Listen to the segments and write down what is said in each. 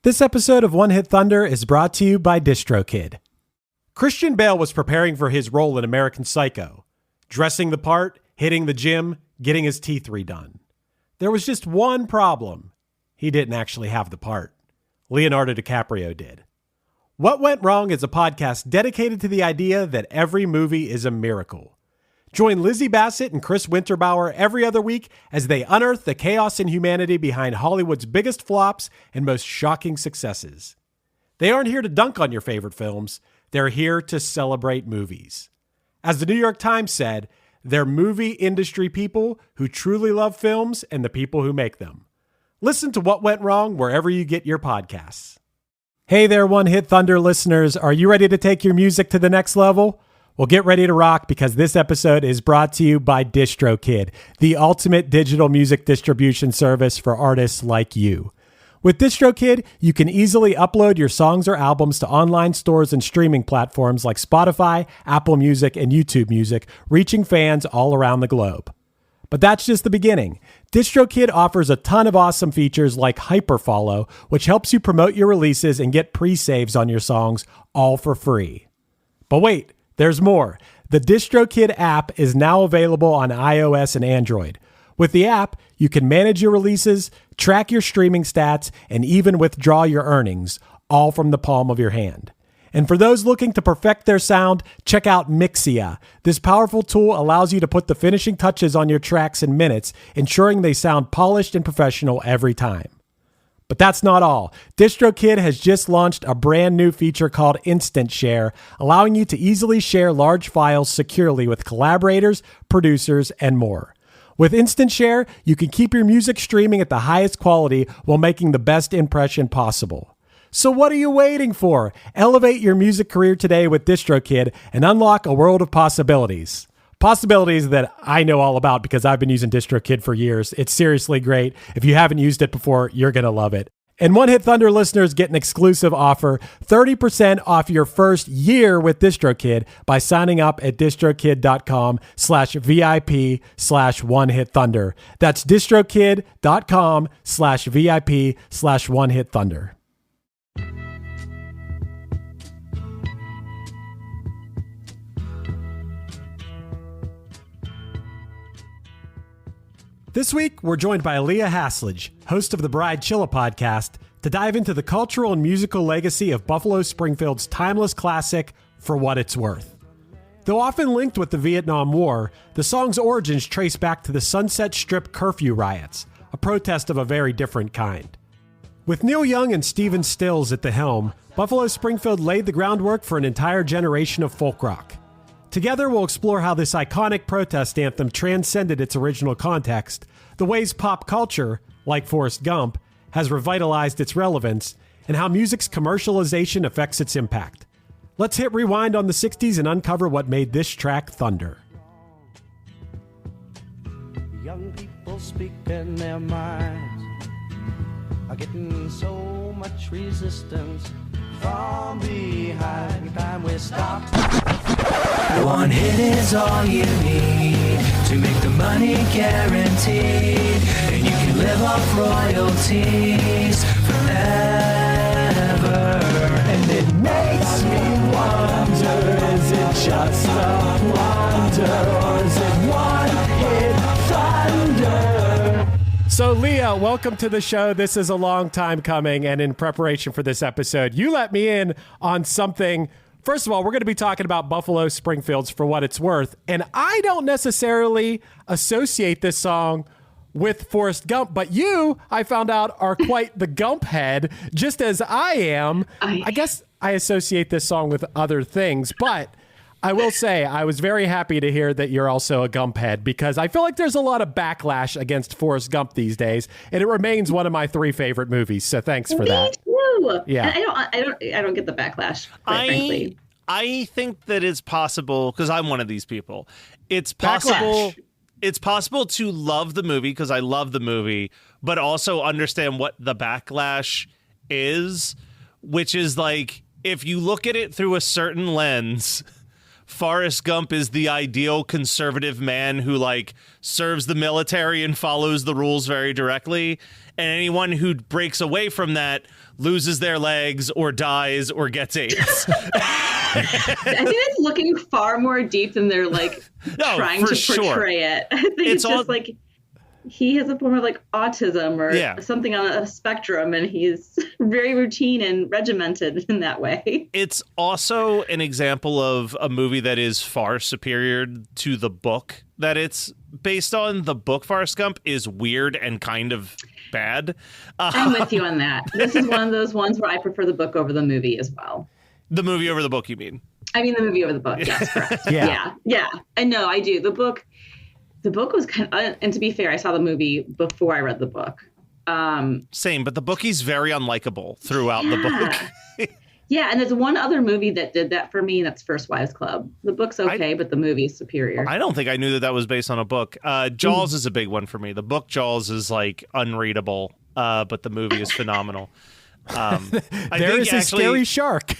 This episode of One Hit Thunder is brought to you by DistroKid. Christian Bale was preparing for his role in American Psycho, dressing the part, hitting the gym, getting his teeth redone. There was just one problem. He didn't actually have the part. Leonardo DiCaprio did. What Went Wrong is a podcast dedicated to the idea that every movie is a miracle. Join Lizzie Bassett and Chris Winterbauer every other week as they unearth the chaos and humanity behind Hollywood's biggest flops and most shocking successes. They aren't here to dunk on your favorite films. They're here to celebrate movies. As the New York Times said, they're movie industry people who truly love films and the people who make them. Listen to What Went Wrong wherever you get your podcasts. Hey there, One Hit Thunder listeners. Are you ready to take your music to the next level? Well, get ready to rock because this episode is brought to you by DistroKid, the ultimate digital music distribution service for artists like you. With DistroKid, you can easily upload your songs or albums to online stores and streaming platforms like Spotify, Apple Music, and YouTube Music, reaching fans all around the globe. But that's just the beginning. DistroKid offers a ton of awesome features like Hyperfollow, which helps you promote your releases and get pre-saves on your songs, all for free. But wait, there's more. The DistroKid app is now available on iOS and Android. With the app, you can manage your releases, track your streaming stats, and even withdraw your earnings, all from the palm of your hand. And for those looking to perfect their sound, check out Mixia. This powerful tool allows you to put the finishing touches on your tracks in minutes, ensuring they sound polished and professional every time. But that's not all. DistroKid has just launched a brand new feature called Instant Share, allowing you to easily share large files securely with collaborators, producers, and more. With Instant Share, you can keep your music streaming at the highest quality while making the best impression possible. So what are you waiting for? Elevate your music career today with DistroKid and unlock a world of possibilities. Possibilities that I know all about because I've been using DistroKid for years. It's seriously great. If you haven't used it before, you're going to love it. And One Hit Thunder listeners get an exclusive offer, 30% off your first year with DistroKid by signing up at distrokid.com/VIP/OneHitThunder. That's distrokid.com/VIP/OneHitThunder. This week, we're joined by Leah Haslage, host of the Bridechilla podcast, to dive into the cultural and musical legacy of Buffalo Springfield's timeless classic, For What It's Worth. Though often linked with the Vietnam War, the song's origins trace back to the Sunset Strip curfew riots, a protest of a very different kind. With Neil Young and Stephen Stills at the helm, Buffalo Springfield laid the groundwork for an entire generation of folk rock. Together, we'll explore how this iconic protest anthem transcended its original context, the ways pop culture, like Forrest Gump, has revitalized its relevance, and how music's commercialization affects its impact. Let's hit rewind on the 60s and uncover what made this track thunder. Young people speaking their minds are getting so much resistance from behind. Time we stop. One hit is all you need to make the money guaranteed, and you can live off royalties forever. And it makes me wonder, is it just a wonder, or is it one hit thunder? So, Leah, welcome to the show. This is a long time coming, and in preparation for this episode, you let me in on something. First of all, we're going to be talking about Buffalo Springfield's For What It's Worth, and I don't necessarily associate this song with Forrest Gump, but you, I found out, are quite the Gump head, just as I am. I guess I associate this song with other things, but I will say I was very happy to hear that you're also a Gump head, because I feel like there's a lot of backlash against Forrest Gump these days, and it remains one of my 3 favorite movies. So thanks for that. Me too. Yeah, I don't get the backlash, quite frankly. I think that it's possible, because I'm one of these people. It's possible. Backlash. It's possible to love the movie because I love the movie, but also understand what the backlash is, which is like if you look at it through a certain lens. Forrest Gump is the ideal conservative man who like serves the military and follows the rules very directly. And anyone who breaks away from that loses their legs or dies or gets AIDS. I think it's looking far more deep than they're like trying to portray it. I think it's just like he has a form of like autism or something on a spectrum, and he's very routine and regimented in that way. It's also an example of a movie that is far superior to the book that it's based on. The book Forrest Gump is weird and kind of bad. I'm with you on that. This is one of those ones where I prefer the book over the movie as well. The movie over the book, you mean? I mean the movie over the book. Yes, correct. Yeah. And no, I do. The book was kind of, and to be fair, I saw the movie before I read the book. Same, but the bookie's very unlikable throughout the book. Yeah, and there's one other movie that did that for me, and that's First Wives Club. The book's okay, but the movie's superior. I don't think I knew that was based on a book. Jaws is a big one for me. The book Jaws is like unreadable, but the movie is phenomenal. There is a scary shark.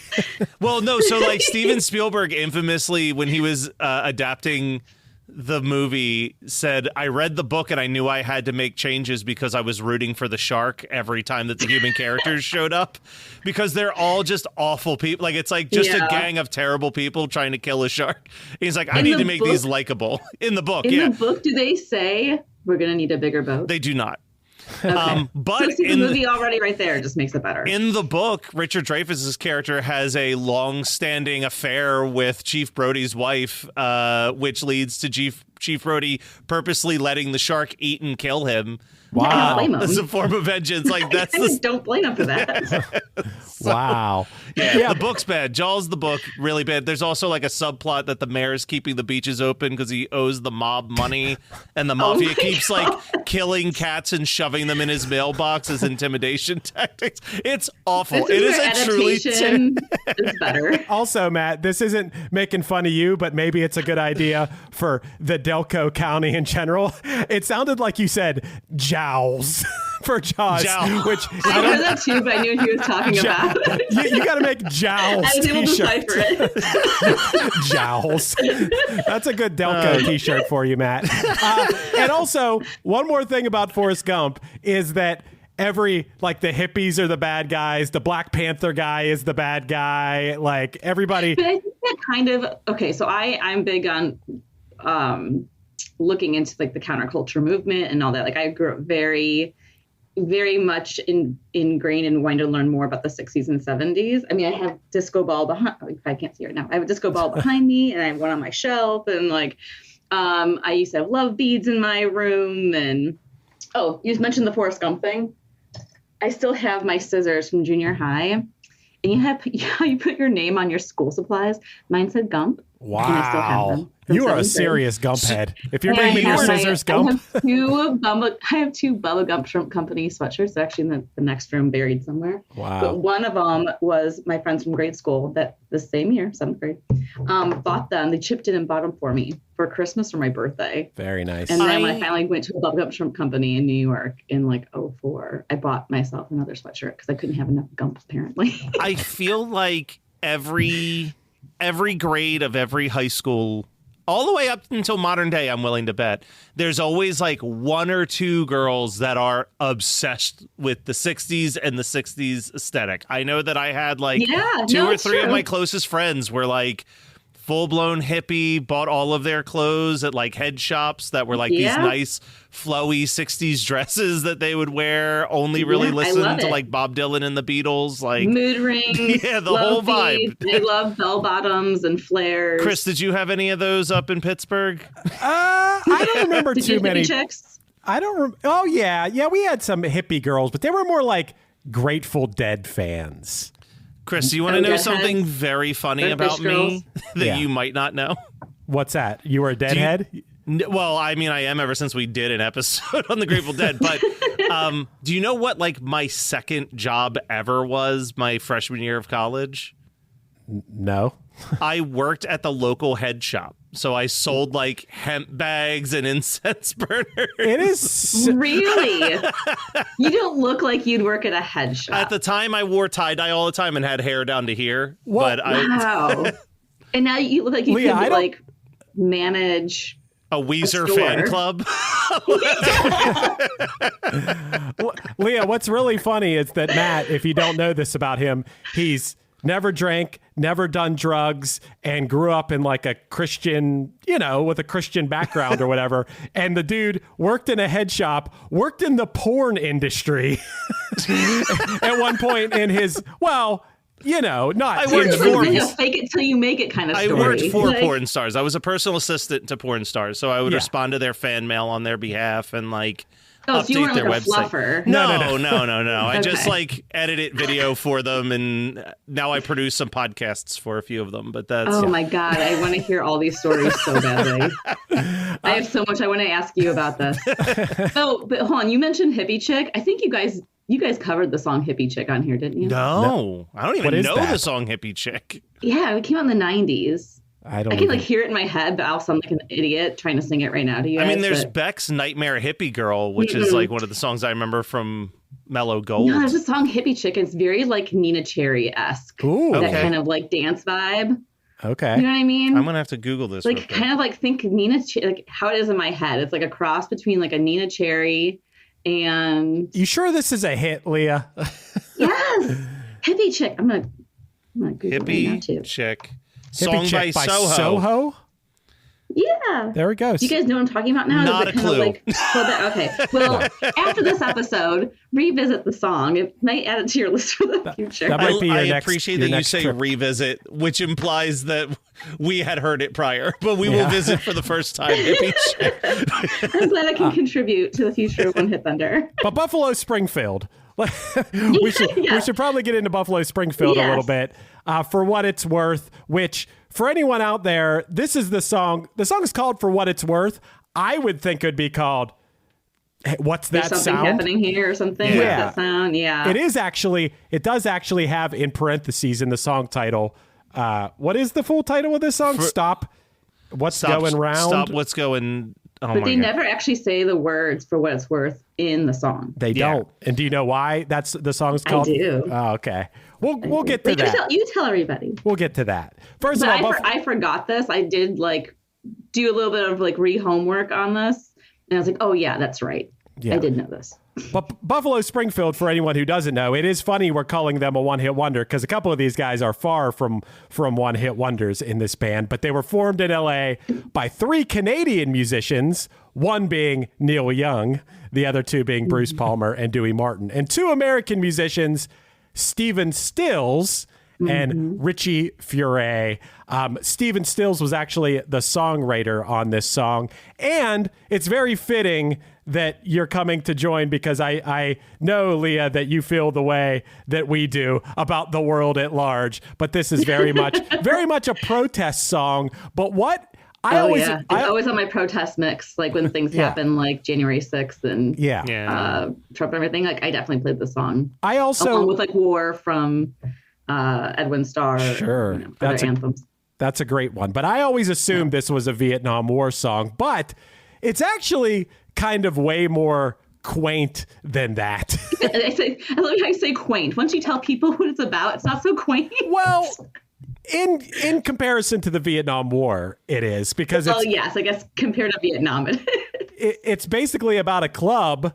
Well, no, so like Steven Spielberg infamously, when he was adapting the movie, said, I read the book and I knew I had to make changes because I was rooting for the shark every time that the human characters showed up, because they're all just awful people. Like, it's like just a gang of terrible people trying to kill a shark. He's like, I need to make these likable. In the book, In the book, do they say, we're going to need a bigger boat? They do not. Okay. But in the movie already right there just makes it better. In the book, Richard Dreyfuss's character has a long-standing affair with Chief Brody's wife, which leads to Chief Brody purposely letting the shark eat and kill him. Wow. As a form of vengeance. Like, that's don't blame him for that. Wow. Yeah, the book's bad. Jaws, the book, really bad. There's also like a subplot that the mayor is keeping the beaches open because he owes the mob money, and the mafia keeps like killing cats and shoving them in his mailbox as intimidation tactics. It's awful. It is a truly it's better. Also, Matt, this isn't making fun of you, but maybe it's a good idea for the Delco County in general. It sounded like you said jowls for Jaws, which I heard that too, but I knew what he was talking about. You got to make jowls. I was able to decipher it. Jowls. That's a good Delco t-shirt for you, Matt. And also, one more thing about Forrest Gump is that the hippies are the bad guys. The Black Panther guy is the bad guy. Like, everybody. But I think that kind of, okay, so I'm big on looking into like the counterculture movement and all that. Like, I grew up very, very much ingrained and wanting to learn more about the 60s and 70s. I mean, I have disco ball behind, like, I can't see it right now. I have a disco ball behind me, and I have one on my shelf, and like, I used to have love beads in my room. And you mentioned the Forrest Gump thing. I still have my scissors from junior high, and you put your name on your school supplies. Mine said Gump. Wow. And I still have them. You are a serious Gump head. If you're naming your scissors Gump. I have two Bubba Gump Shrimp Company sweatshirts. They're actually in the next room, buried somewhere. Wow. But one of them was my friends from grade school that the same year, 7th grade, bought them. They chipped in and bought them for me for Christmas or my birthday. Very nice. And then when I finally went to a Bubba Gump Shrimp Company in New York in like 2004, I bought myself another sweatshirt because I couldn't have enough Gumps, apparently. I feel like every grade of every high school, all the way up until modern day, I'm willing to bet, there's always like one or two girls that are obsessed with the 60s and the 60s aesthetic. I know that I had like two or three of my closest friends were like full-blown hippie, bought all of their clothes at like head shops that were like these nice flowy 60s dresses that they would wear, only really listen to like Bob Dylan and the Beatles, like mood rings. Yeah, the whole vibe. They love bell bottoms and flares. Chris, did you have any of those up in Pittsburgh? I don't remember too many chicks. I don't oh yeah, we had some hippie girls, but they were more like Grateful Dead fans. Chris, do you want to know something very funny about me that you might not know? What's that? You were a Deadhead? Well, I mean, I am ever since we did an episode on the Grateful Dead. But do you know what, like, my second job ever was my freshman year of college? No. I worked at the local head shop. So I sold like hemp bags and incense burners. It is really? You don't look like you'd work at a head shop. At the time, I wore tie-dye all the time and had hair down to here. Wow. And now you look like you Leah, could like manage A Weezer store. fan club. Leah, what's really funny is that Matt, if you don't know this about him, he's never drank, never done drugs, and grew up in like a Christian, with a Christian background or whatever. And the dude worked in a head shop, worked in the porn industry at one point in his, not. I worked for fake it till you make it kind of I story. worked for Like, porn stars. I was a personal assistant to porn stars, so I would Yeah. respond to their fan mail on their behalf and like Oh, so you update weren't their like a website. fluffer. No. I Okay. just like edited video for them, and now I produce some podcasts for a few of them. But that's Oh my God, I want to hear all these stories so badly. I have so much I want to ask you about this. Oh, but hold on, you mentioned Hippie Chick. I think you guys covered the song Hippie Chick on here, didn't you? no, I don't What even is know that? the song Hippie Chick. Yeah, it came out in the 90s. I don't I can even- like hear it in my head, but I'll sound like an idiot trying to sing it right now to you I mean, guys, there's but- Beck's Nightmare Hippie Girl, which is like one of the songs I remember from Mellow Gold. No, there's a song Hippie Chick. It's very like Nina Cherry-esque. Ooh, That Okay. kind of like dance vibe. okay. You know what I mean? I'm gonna have to Google this. real Like quick. kind of like think like how it is in my head. It's like a cross between like a Nina Cherry and You sure this is a hit, Leah? yes, Hippie Chick. I'm gonna Google it right now Hippie too. Chick. Hippie Song Chick by Soho. Soho? Yeah. There it goes. Do you guys know what I'm talking about now? Not Does a it kind clue. of like okay. Well, after this episode, revisit the song. It might add it to your list for the future. that might be your I next- appreciate your that you next say trip. revisit, which implies that we had heard it prior, but we will visit for the first time. Hippie Chick. I'm glad I can contribute to the future of One Hit Thunder. But Buffalo Springfield. we should probably get into Buffalo Springfield a little Yes. bit for what it's worth, which for anyone out there, this is the song. The song is called For What It's Worth. I would think it would be called Hey, What's There's That something Sound? happening here or something. Yeah. What's that sound? Yeah. It does actually have in parentheses in the song title. What is the full title of this song? Stop. What's going round? Stop what's going. Oh But my they God. never actually say the words For What It's Worth in the song. They Yeah. don't. And do you know why that's the song's called? do. Oh, okay. We'll get to But that. you tell everybody. We'll get to that. First But of all, I forgot this. I did like do a little bit of like homework on this. And I was like, oh yeah, that's right. Yeah. I did know this. But Buffalo Springfield, for anyone who doesn't know, it is funny we're calling them a one-hit wonder because a couple of these guys are far from one-hit wonders in this band. But they were formed in L.A. by 3 Canadian musicians, one being Neil Young, the other 2 being Bruce Palmer and Dewey Martin, and 2 American musicians, Stephen Stills and Richie Furay. Stephen Stills was actually the songwriter on this song. And it's very fitting that you're coming to join because I know, Leah, that you feel the way that we do about the world at large. But this is very much a protest song. But what I always It's always on my protest mix, like when things happen, like January 6th and Yeah. Trump and everything. Like I definitely played the song. I also Along with like War from Edwin Starr. Sure. Other anthems. That's a great one. But I always assumed this was a Vietnam War song, but it's actually kind of way more quaint than that. I love how you say quaint. Once you tell people what it's about, it's not so quaint. Well, in comparison to the Vietnam War, it is because Oh yes, I guess compared to Vietnam. it's basically about a club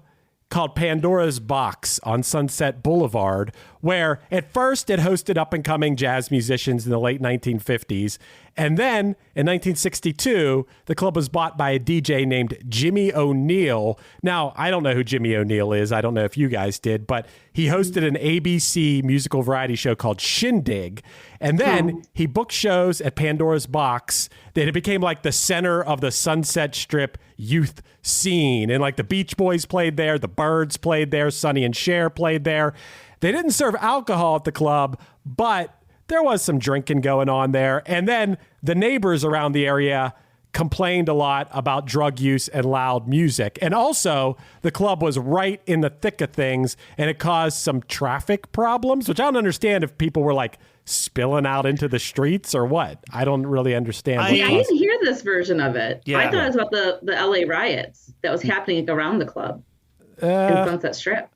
called Pandora's Box on Sunset Boulevard, where at first it hosted up-and-coming jazz musicians in the late 1950s. And then in 1962, the club was bought by a DJ named Jimmy O'Neill. Now, I don't know who Jimmy O'Neill is. I don't know if you guys did, but he hosted an ABC musical variety show called Shindig. And then he booked shows at Pandora's Box that it became like the center of the Sunset Strip youth scene. And like the Beach Boys played there, the Byrds played there, Sonny and Cher played there. They didn't serve alcohol at the club, but there was some drinking going on there. And then the neighbors around the area complained a lot about drug use and loud music. And also, the club was right in the thick of things, and it caused some traffic problems, which I don't understand if people were like spilling out into the streets or what. I don't really understand. what I caused- didn't hear this version of it. Yeah. I thought it was about the LA riots that was happening around the club in Sunset Strip.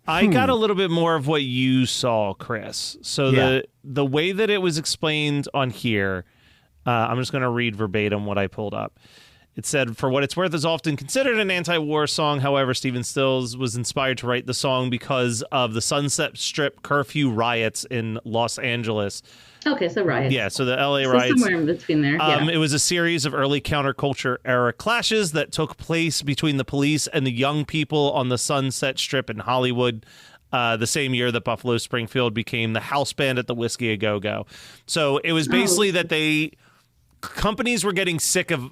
I got a little bit more of what you saw, Chris. So the way that it was explained on here, I'm just going to read verbatim what I pulled up. It said, "For What It's Worth" is often considered an anti-war song. However, Stephen Stills was inspired to write the song because of the Sunset Strip curfew riots in Los Angeles. Okay, so riots. Yeah, so the LA So riots. somewhere in between there. Yeah. It was a series of early counterculture era clashes that took place between the police and the young people on the Sunset Strip in Hollywood. The same year that Buffalo Springfield became the house band at the Whiskey A Go-Go. So it was basically that companies were getting sick of.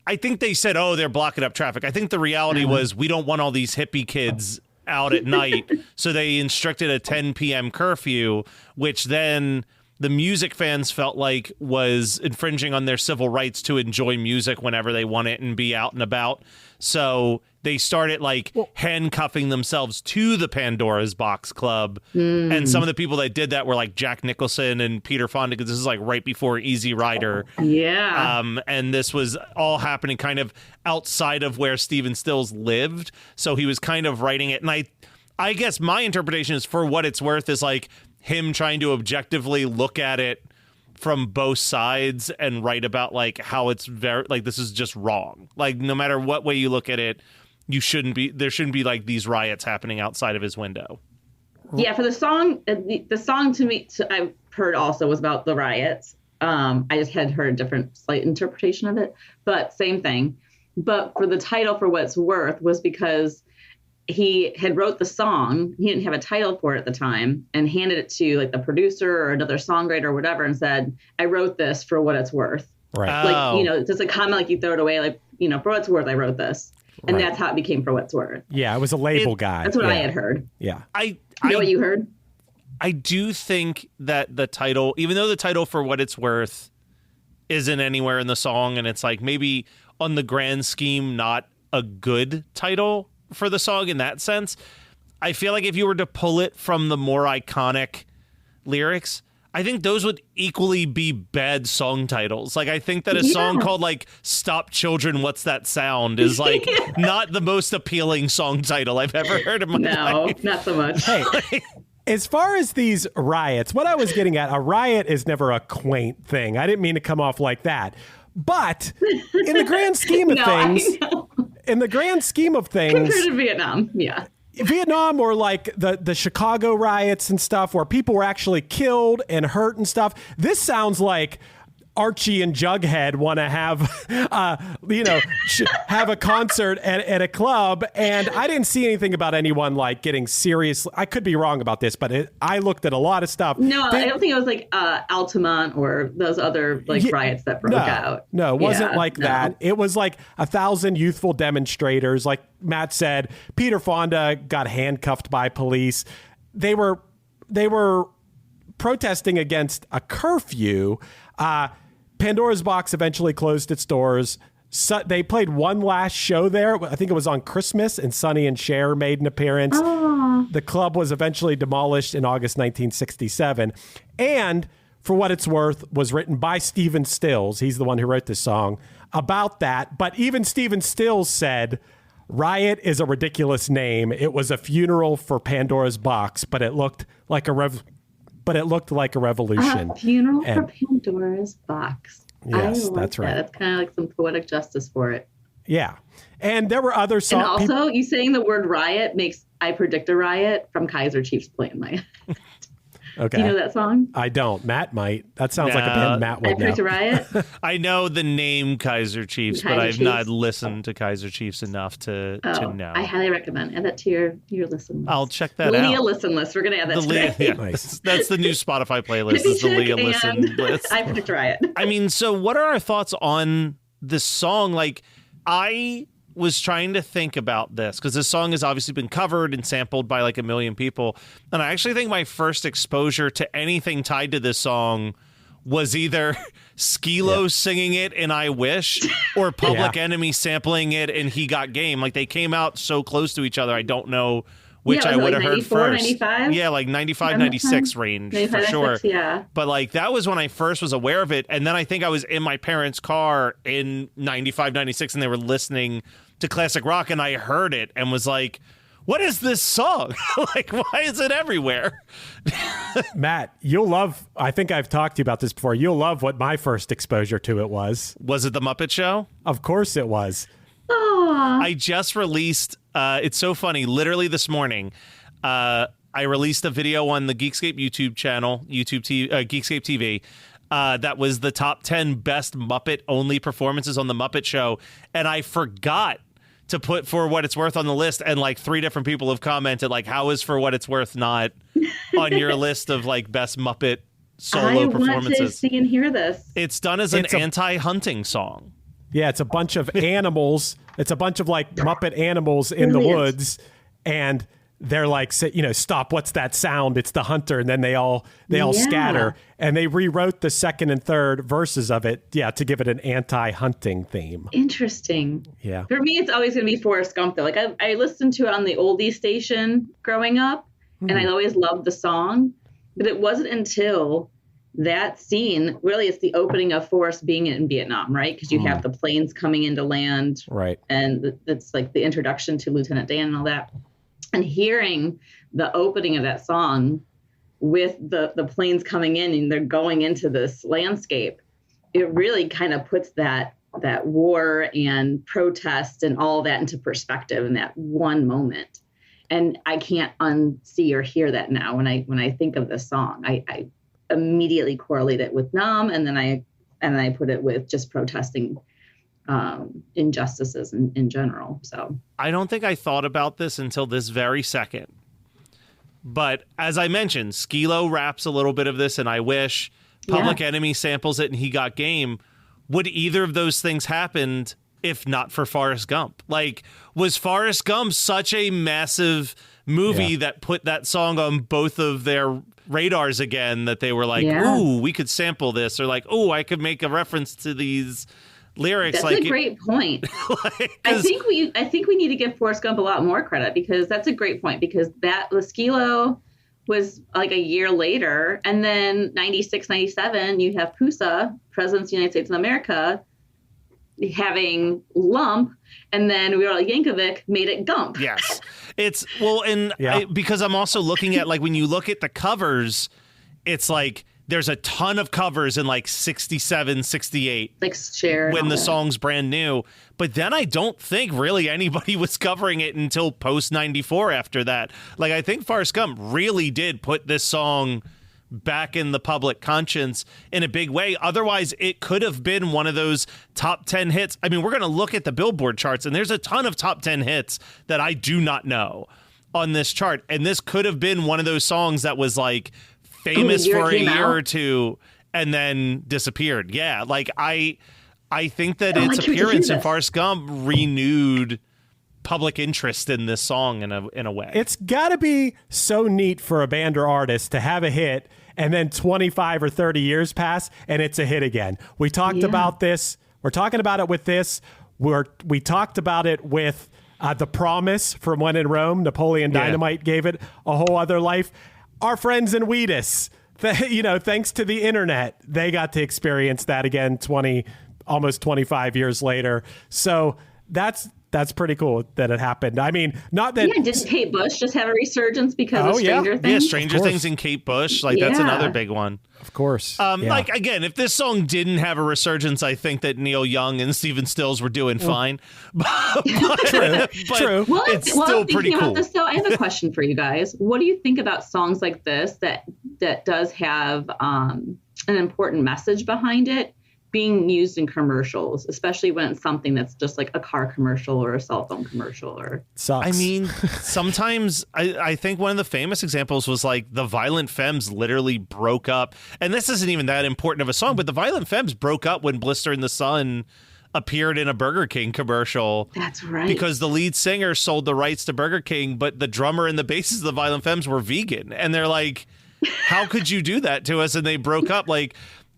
I think they said, "Oh, they're blocking up traffic." I think the reality was we don't want all these hippie kids out at night, so they instructed a 10 p.m. curfew, which then the music fans felt like was infringing on their civil rights to enjoy music whenever they want it and be out and about. So they started handcuffing themselves to the Pandora's Box Club. And some of the people that did that were like Jack Nicholson and Peter Fonda, because this is like right before Easy Rider. Yeah. And this was all happening kind of outside of where Stephen Stills lived. So he was kind of writing it. And I guess my interpretation is, For What It's Worth, is like him trying to objectively look at it from both sides and write about like how it's very like this is just wrong. Like no matter what way you look at it, there shouldn't be like these riots happening outside of his window. Yeah, for the song, the song to me, I've heard also was about the riots. I just had heard a different slight interpretation of it, but same thing. But for the title, For What It's Worth, was because he had wrote the song. He didn't have a title for it at the time, and handed it to like the producer or another songwriter or whatever, and said, "I wrote this for what it's worth." Right. Like, just a comment, like you throw it away, like, for what it's worth, I wrote this. And that's how it became For What It's Worth. Yeah, it was a label guy. That's what I had heard. Yeah. You know what you heard? I do think that the title, even though the title For What It's Worth isn't anywhere in the song, and it's like maybe on the grand scheme not a good title for the song in that sense, I feel like if you were to pull it from the more iconic lyrics, I think those would equally be bad song titles. Like, I think that a song called like Stop Children, What's That Sound is like not the most appealing song title I've ever heard in my life. No, not so much. Hey, as far as these riots, what I was getting at, a riot is never a quaint thing. I didn't mean to come off like that. But in the grand scheme of things, Compared to Vietnam, yeah. Vietnam or like the Chicago riots and stuff where people were actually killed and hurt and stuff. This sounds like Archie and Jughead want to have, have a concert at a club. And I didn't see anything about anyone like getting serious. I could be wrong about this, but I looked at a lot of stuff. No, I don't think it was like Altamont or those other riots that broke out. No, it wasn't that. It was like 1,000 youthful demonstrators. Like Matt said, Peter Fonda got handcuffed by police. They were protesting against a curfew. Pandora's Box eventually closed its doors. So they played one last show there. I think it was on Christmas, and Sonny and Cher made an appearance. The club was eventually demolished in August 1967. And For What It's Worth was written by Stephen Stills. He's the one who wrote this song about that. But even Stephen Stills said, "Riot is a ridiculous name. It was a funeral for Pandora's Box, but it looked like a revolution." Funeral for Pandora's Box. Yes, that's right. That's kind of like some poetic justice for it. Yeah. And there were other songs. And also, you saying the word riot makes I Predict a Riot from Kaiser Chiefs play in my head. Okay. Do you know that song? I don't. Matt might. That sounds like a band Matt would know. I Predict a Riot? I know the name Kaiser Chiefs, but I've not listened to Kaiser Chiefs enough to know. I highly recommend. Add that to your listen list. I'll check that out. The Leah listen list. We're going to add that today. Yeah. Nice. That's the new Spotify playlist. Is the Leah listen list. I Predict a Riot. I mean, so what are our thoughts on this song? Like, I was trying to think about this because this song has obviously been covered and sampled by like a million people. And I actually think my first exposure to anything tied to this song was either Skee-Lo singing it in I Wish or Public Enemy sampling it and He Got Game. Like, they came out so close to each other. I don't know which I would have heard first. 95? Yeah, like 95, 96 range 95, for sure. 96, yeah. But like that was when I first was aware of it. And then I think I was in my parents' car in 95, 96 and they were listening to classic rock and I heard it and was like, what is this song? Like, why is it everywhere? Matt, you'll love, I think I've talked to you about this before. You'll love what my first exposure to it was. Was it The Muppet Show? Of course it was. I just released, it's so funny, literally this morning, I released a video on the Geekscape YouTube channel, Geekscape TV, that was the top 10 best Muppet-only performances on The Muppet Show, and I forgot to put For What It's Worth on the list, and like 3 different people have commented, like, how is For What It's Worth not on your list of like best Muppet solo performances? I want to see and hear this. It's done as an anti-hunting song. Yeah, it's a bunch of animals. It's a bunch of like Muppet animals in the woods, and they're like, stop, what's that sound? It's the hunter. And then they all scatter, and they rewrote the second and third verses of it, to give it an anti-hunting theme. Interesting. Yeah. For me, it's always going to be Forrest Gump, though. Like, I listened to it on the oldie station growing up, and I always loved the song. But it wasn't until that scene, really, it's the opening of Forrest being in Vietnam, right? Because you have the planes coming into land. Right. And it's like the introduction to Lieutenant Dan and all that. And hearing the opening of that song with the planes coming in and they're going into this landscape, it really kind of puts that war and protest and all that into perspective in that one moment. And I can't unsee or hear that now when I think of this song. I immediately correlate it with Nam, and then I put it with just protesting injustices in general. So I don't think I thought about this until this very second. But as I mentioned, Skee-Lo raps a little bit of this, and I Wish. Public Enemy samples it, and He Got Game. Would either of those things happened if not for Forrest Gump? Like, was Forrest Gump such a massive movie that put that song on both of their radars again that they were like, ooh, we could sample this, or like, ooh, I could make a reference to these lyrics? That's a great point. I think we need to give Forrest Gump a lot more credit, because that's a great point, because that Skee-Lo was like a year later, and then 96, 97, you have Pusa, Presidents of the United States of America, having Lump, and then we were like, Yankovic made it Gump. Yes. It's, well, and because I'm also looking at, like, when you look at the covers, it's like, there's a ton of covers in like 67, 68. Like Cher. When the song's brand new. But then I don't think really anybody was covering it until post 94 after that. Like, I think Forrest Gump really did put this song back in the public conscience in a big way. Otherwise, it could have been one of those top 10 hits. I mean, we're going to look at the Billboard charts, and there's a ton of top 10 hits that I do not know on this chart. And this could have been one of those songs that was like famous for a year or two and then disappeared. Yeah, like I think that its appearance in Forrest Gump renewed public interest in this song in a way. It's got to be so neat for a band or artist to have a hit and then 25 or 30 years pass and it's a hit again. We talked about this. We're talking about it with this. We talked about it with The Promise from When in Rome. Napoleon Dynamite gave it a whole other life. Our friends in Wheatus, thanks to the internet, they got to experience that again almost 25 years later. So that's pretty cool that it happened. I mean, not that... Yeah, did Kate Bush just have a resurgence because of Stranger Things? Yeah, Stranger Things and Kate Bush. Like, that's another big one. Of course. Like, again, if this song didn't have a resurgence, I think that Neil Young and Stephen Stills were doing fine. True. Well, it's still pretty cool. About this, though, I have a question for you guys. What do you think about songs like this that does have an important message behind it being used in commercials, especially when it's something that's just like a car commercial or a cell phone commercial? Or sucks. I mean, sometimes I think one of the famous examples was like the Violent Femmes literally broke up. And this isn't even that important of a song, but the Violent Femmes broke up when Blister in the Sun appeared in a Burger King commercial. That's right. Because the lead singer sold the rights to Burger King, but the drummer and the bassist of the Violent Femmes were vegan. And they're like, how could you do that to us? And they broke up. Like,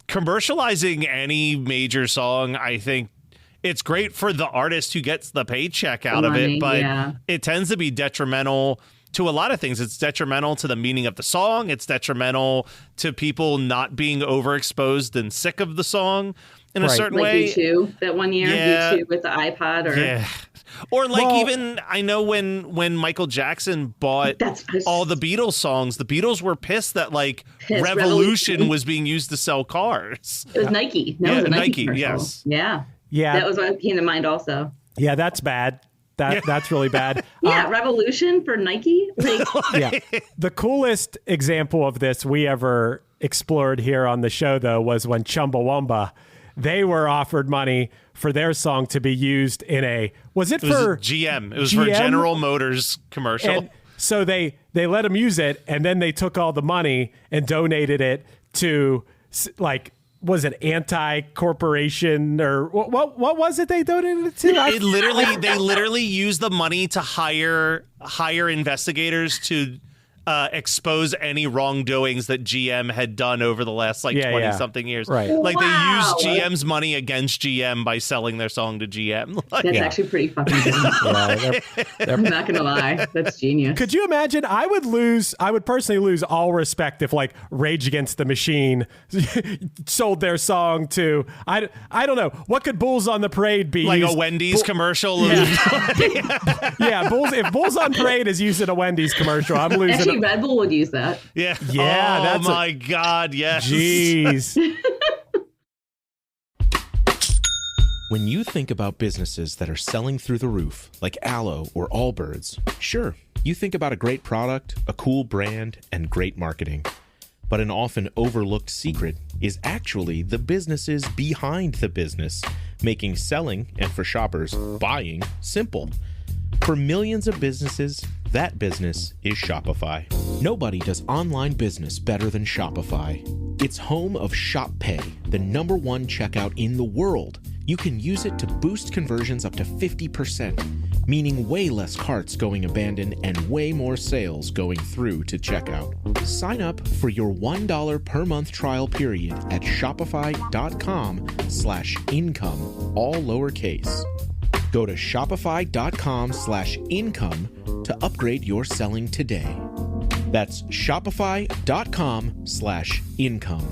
commercializing any major song, I think it's great for the artist who gets the paycheck out of it, but it tends to be detrimental to a lot of things. It's detrimental to the meaning of the song. It's detrimental to people not being overexposed and sick of the song in a certain way. U2, that one year, U2 with the iPod. Or like Well- even I know when Michael Jackson bought all the Beatles songs, the Beatles were pissed that like Revolution was being used to sell cars. It was Nike. No, it was a Nike commercial. Yes. Yeah. Yeah. That was what came to mind also. Yeah, that's bad. That's really bad. Yeah, Revolution for Nike. Like, Yeah. The coolest example of this we ever explored here on the show, though, was when Chumbawamba, they were offered money for their song to be used in a, was it for GM? It was for General Motors commercial. And so they let them use it, and then they took all the money and donated it to, like, was it anti-corporation or what was it they donated it to? They literally used the money to hire investigators to expose any wrongdoings that GM had done over the last 20 something years. Right. Like they used GM's money against GM by selling their song to GM. Like, that's actually pretty fucking good. I'm not gonna lie, that's genius. Could you imagine? I would personally lose all respect if like Rage Against the Machine sold their song to I don't know, what could Bulls on the Parade be like used? a Wendy's commercial. Yeah, if Bulls on Parade is used in a Wendy's commercial, I'm losing. Actually, Red Bull would use that. Yeah. Yeah. Oh That's my God. Yes. Jeez. When you think about businesses that are selling through the roof, like Aloe or Allbirds, sure, you think about a great product, a cool brand, and great marketing. But an often overlooked secret is actually the businesses behind the business, making selling, and for shoppers, buying, simple. For millions of businesses, that business is Shopify. Nobody does online business better than Shopify. It's home of Shop Pay, the #1 checkout in the world. You can use it to boost conversions up to 50%, meaning way less carts going abandoned and way more sales going through to checkout. Sign up for your $1 per month trial period at shopify.com/income, all lowercase. Go to shopify.com/income to upgrade your selling today. That's shopify.com/income.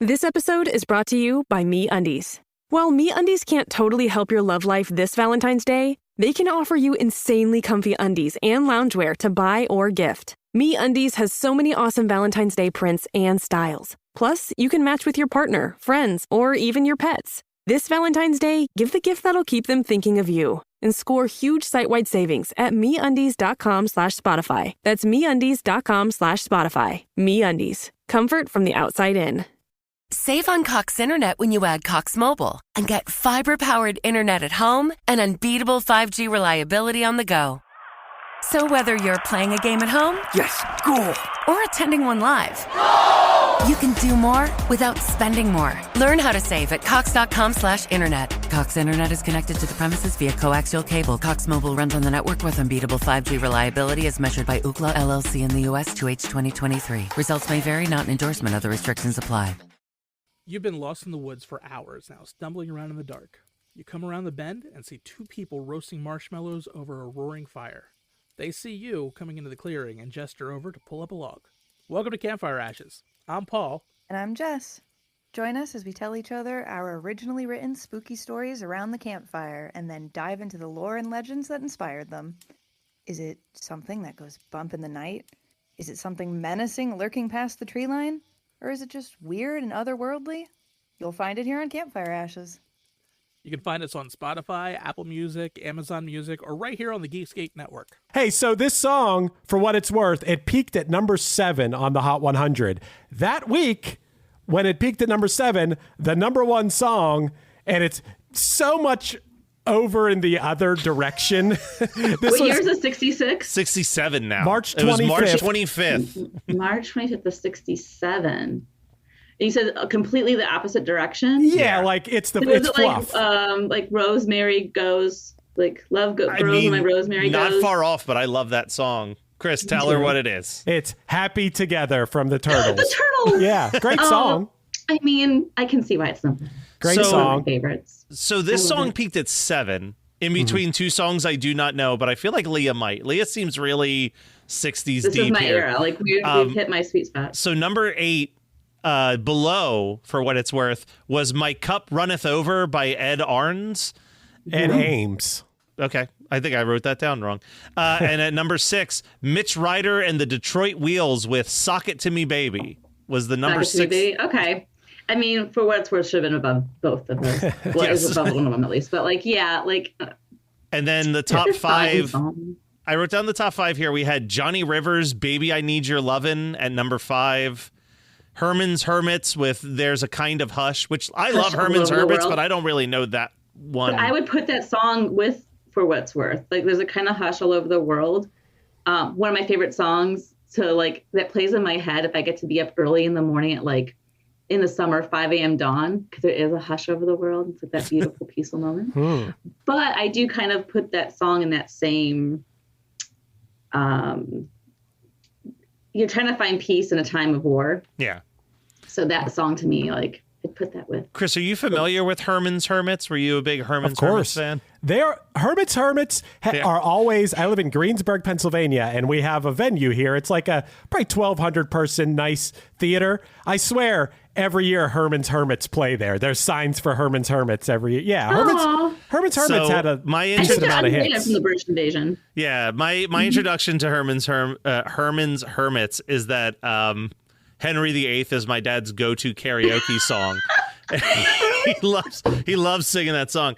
This episode is brought to you by MeUndies. While MeUndies can't totally help your love life this Valentine's Day, they can offer you insanely comfy undies and loungewear to buy or gift. MeUndies has so many awesome Valentine's Day prints and styles. Plus, you can match with your partner, friends, or even your pets. This Valentine's Day, give the gift that'll keep them thinking of you and score huge site-wide savings at MeUndies.com/Spotify. That's MeUndies.com/Spotify. MeUndies. Comfort from the outside in. Save on Cox Internet when you add Cox Mobile and get fiber-powered internet at home and unbeatable 5G reliability on the go. So whether you're playing a game at home, Yes, goal. or attending one live, you can do more without spending more. Learn how to save at cox.com/internet. Cox Internet is connected to the premises via coaxial cable. Cox Mobile runs on the network with unbeatable 5G reliability as measured by Ookla LLC in the U.S. 2H 2023. Results may vary, not an endorsement. Other restrictions apply. You've been lost in the woods for hours now, stumbling around in the dark. You come around the bend and see two people roasting marshmallows over a roaring fire. They see you coming into the clearing and gesture over to pull up a log. Welcome to Campfire Ashes. I'm Paul. And I'm Jess. Join us as we tell each other our originally written spooky stories around the campfire and then dive into the lore and legends that inspired them. Is it something that goes bump in the night? Is it something menacing lurking past the tree line? Or is it just weird and otherworldly? You'll find it here on Campfire Ashes. You can find us on Spotify, Apple Music, Amazon Music, or right here on the Geekscape Network. Hey, so this song, for what it's worth, it peaked at #7 on the Hot 100. That week, when it peaked at #7, the #1 song, and it's so much over in the other direction. What year is it? 66? 67 now. March It was March 25th. 25th. March 25th of 67. You said completely the opposite direction? Yeah, like it's fluff. Like Rosemary Goes, like Grows when my Rosemary not Goes. far off, but I love that song. Chris, tell her what it is. It's Happy Together from the Turtles. The Turtles! Yeah, great song. I mean, I can see why it's not Great one song. of my favorites. So this I love song it. peaked at 7. In between two songs I do not know, but I feel like Leah might. Leah seems really 60s This deep is my here. era. Like we've hit my sweet spot. So number 8, below, for what it's worth, was My Cup Runneth Over by Ed Arns. And Ames. Okay, I think I wrote that down wrong. And at number 6, Mitch Ryder and the Detroit Wheels with "Sock It to Me, Baby" was the number 6. Okay. I mean, for what it's worth, should have been above both of those. Well, it was above one of them at least. But And then the top 5. I wrote down the top 5 here. We had Johnny Rivers, "Baby I Need Your Lovin'" at number 5. Herman's Hermits with "There's a Kind of Hush," which I love Herman's Hermits, but I don't really know that one. But I would put that song with "For What It's Worth." Like, there's a kind of hush all over the world. One of my favorite songs that plays in my head if I get to be up early in the morning at in the summer, 5 a.m. dawn, because there is a hush over the world. It's like that beautiful, peaceful moment. But I do kind of put that song in that same, you're trying to find peace in a time of war. Yeah. So that song to me, I'd put that with. Chris, are you familiar with Herman's Hermits? Were you a big Herman's Hermits fan? Herman's Hermits are always, I live in Greensburg, Pennsylvania, and we have a venue here. It's like a probably 1,200 person nice theater. I swear every year Herman's Hermits play there. There's signs for Herman's Hermits every year. Yeah, Herman's Hermits had a decent amount of hits. From the British invasion. Yeah, my introduction to Herman's Hermits is that Henry VIII is my dad's go-to karaoke song. he loves singing that song.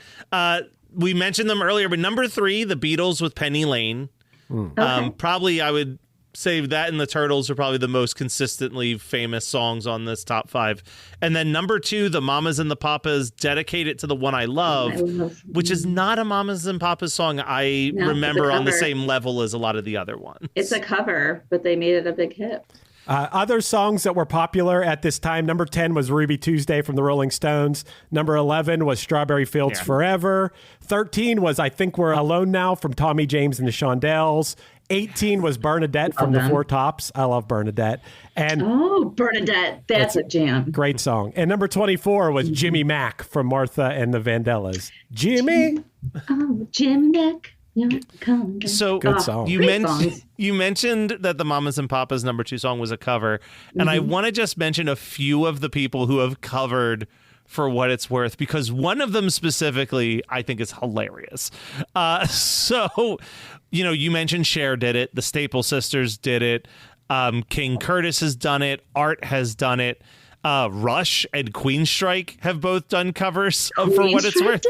We mentioned them earlier, but number 3, the Beatles with Penny Lane. Probably I would say that and the Turtles are probably the most consistently famous songs on this top 5. And then number 2, the Mamas and the Papas, "Dedicate It to the One I Love," which is not a Mamas and Papas song I remember on the same level as a lot of the other ones. It's a cover, but they made it a big hit. Other songs that were popular at this time, number 10 was "Ruby Tuesday" from the Rolling Stones. Number 11 was "Strawberry Fields Forever." 13 was "I Think We're Alone Now" from Tommy James and the Shondells. 18 was "Bernadette" from the Four Tops. I love Bernadette. And Bernadette, that's a jam. Great song. And number 24 was "Jimmy Mack" from Martha and the Vandellas. Jimmy. Oh, Jimmy Mack. So good song. You mentioned that the Mamas and Papas number 2 song was a cover, and I want to just mention a few of the people who have covered "For What It's Worth," because one of them specifically I think is hilarious. You mentioned Cher did it, the Staple Sisters did it, King Curtis has done it, Art has done it. Rush and Queenstrike have both done covers of "For What It's Worth."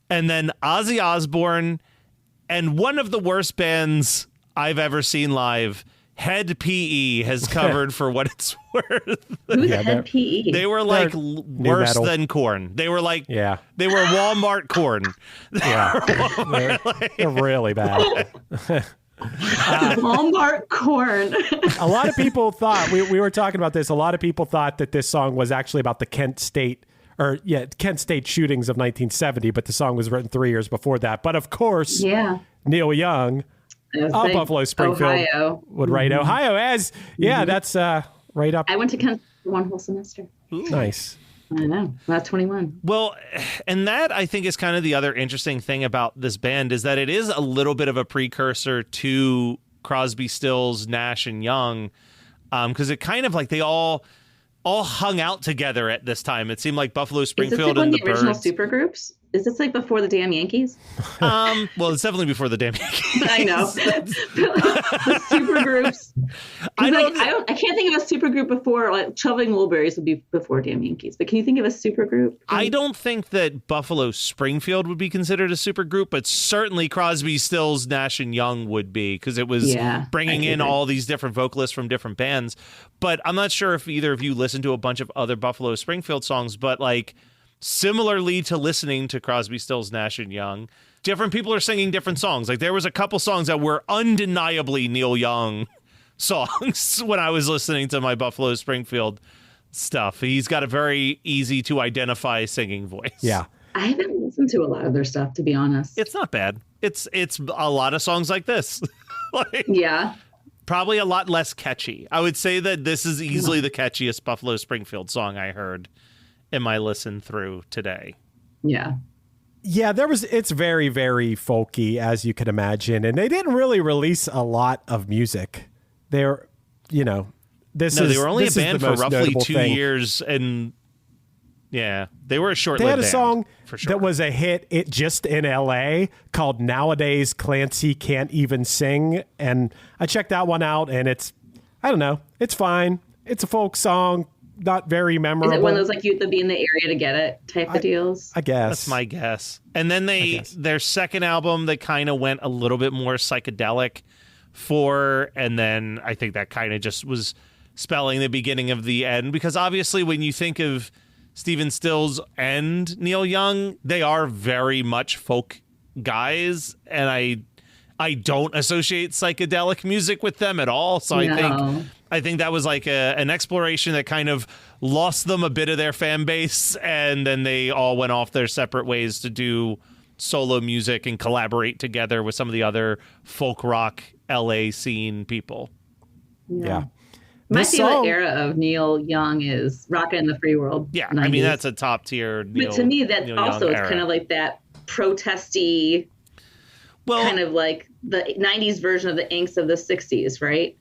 And then Ozzy Osbourne and one of the worst bands I've ever seen live, Head PE, has covered "For What It's Worth." Who's Head PE? They were worse than Korn. They were they were Walmart Korn. They're really bad. Walmart Korn. A lot of people thought, we were talking about this, a lot of people thought that this song was actually about the Kent State shootings of 1970, but the song was written 3 years before that. But of course, Neil Young of Buffalo Springfield would write Ohio as, that's right up. I went to Kent for one whole semester. Ooh. Nice. I know. I was 21. Well, and that I think is kind of the other interesting thing about this band is that it is a little bit of a precursor to Crosby, Stills, Nash, and Young, because it kind of they all hung out together at this time. It seemed like Buffalo Springfield and the original Byrds. Supergroups? Is this before the damn Yankees? Well, it's definitely before the damn Yankees. I know. The supergroups. I can't think of a supergroup before, Shoving Woolberries would be before damn Yankees. But can you think of a supergroup? I don't think that Buffalo Springfield would be considered a supergroup, but certainly Crosby, Stills, Nash, and Young would be, because it was bringing in all these different vocalists from different bands. But I'm not sure if either of you listened to a bunch of other Buffalo Springfield songs, but similarly to listening to Crosby, Stills, Nash, and Young, different people are singing different songs. There was a couple songs that were undeniably Neil Young songs when I was listening to my Buffalo Springfield stuff. He's got a very easy to identify singing voice. Yeah. I haven't listened to a lot of their stuff, to be honest. It's not bad. It's a lot of songs like this. Probably a lot less catchy. I would say that this is easily the catchiest Buffalo Springfield song I heard in my listen through today. Yeah, it's very, very folky, as you can imagine. And they didn't really release a lot of music. They were only a band for roughly 2 years. And Yeah, they were a They short-lived had a band, song for sure. that was a hit just in LA called Nowadays Clancy Can't Even Sing. And I checked that one out, and I don't know, it's fine. It's a folk song, not very memorable. Is it one of those like you have to be in the area to get it type of deals? I guess. That's my guess. And then their second album, they kind of went a little bit more psychedelic and then I think that kind of just was spelling the beginning of the end, because obviously when you think of Stephen Stills and Neil Young, they are very much folk guys, and I don't associate psychedelic music with them at all. So I think that was like an exploration that kind of lost them a bit of their fan base, and then they all went off their separate ways to do solo music and collaborate together with some of the other folk rock LA scene people. Yeah. My This favorite song- era of Neil Young is Rockin' in the Free World. Yeah, 90s. I mean, that's a top tier Neil. But to me, that Neil also Young is era. kind of like that protesty, kind of like the 90s version of the angst of the 60s, right?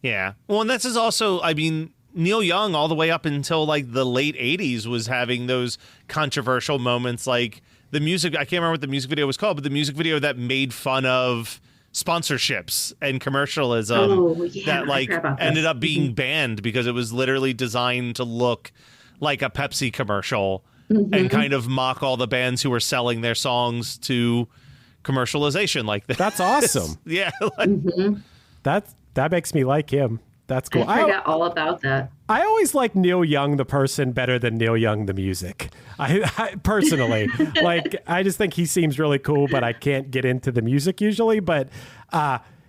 Yeah. Well, and this is also, I mean, Neil Young all the way up until like the late 80s was having those controversial moments, like the music, I can't remember what the music video was called, but the music video that made fun of sponsorships and commercialism that like ended up being banned because it was literally designed to look like a Pepsi commercial and kind of mock all the bands who were selling their songs to commercialization like that. That's awesome. Yeah. That makes me like him. That's cool. I forgot all about that. I always like Neil Young, the person, better than Neil Young, the music. I personally, I just think he seems really cool, but I can't get into the music usually. But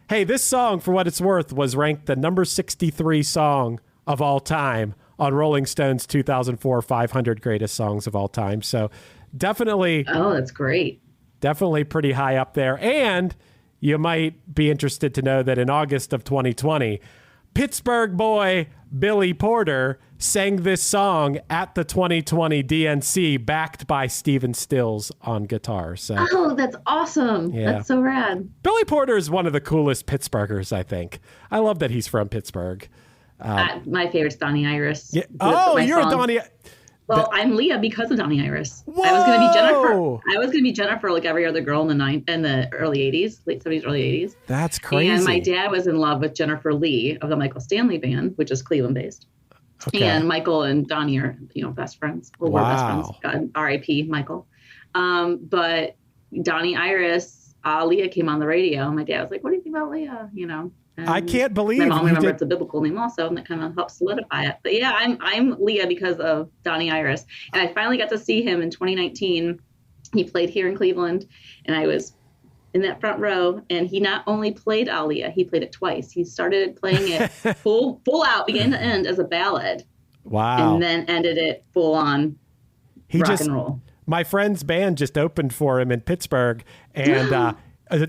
hey, this song, for what it's worth, was ranked the number 63 song of all time on Rolling Stone's 2004 500 Greatest Songs of All Time. So definitely. Oh, that's great. Definitely pretty high up there. And you might be interested to know that in August of 2020, Pittsburgh boy Billy Porter sang this song at the 2020 DNC, backed by Stephen Stills on guitar. So, oh, that's awesome. Yeah. That's so rad. Billy Porter is one of the coolest Pittsburghers, I think. I love that he's from Pittsburgh. My favorite's Donnie Iris. Yeah. My You're a song. Donnie. Well, I'm Leah because of Donnie Iris. Whoa! I was going to be Jennifer. I was going to be Jennifer like every other girl in the early 80s, late 70s, early 80s. That's crazy. And my dad was in love with Jennifer Lee of the Michael Stanley Band, which is Cleveland based. Okay. And Michael and Donnie are, best friends. Well, we're best friends. God, R.I.P. Michael. But Donnie Iris, Leah came on the radio. And my dad was like, "What do you think about Leah?" And I can't believe my mom you remembered did. it's a biblical name also, and that kind of helped solidify it. But yeah, I'm Leah because of Donnie Iris, and I finally got to see him in 2019. He played here in Cleveland, and I was in that front row. And he not only played Aaliyah, he played it twice. He started playing it full out, beginning to end, as a ballad, Wow. and then ended it full on rock and roll. My friend's band just opened for him in Pittsburgh, and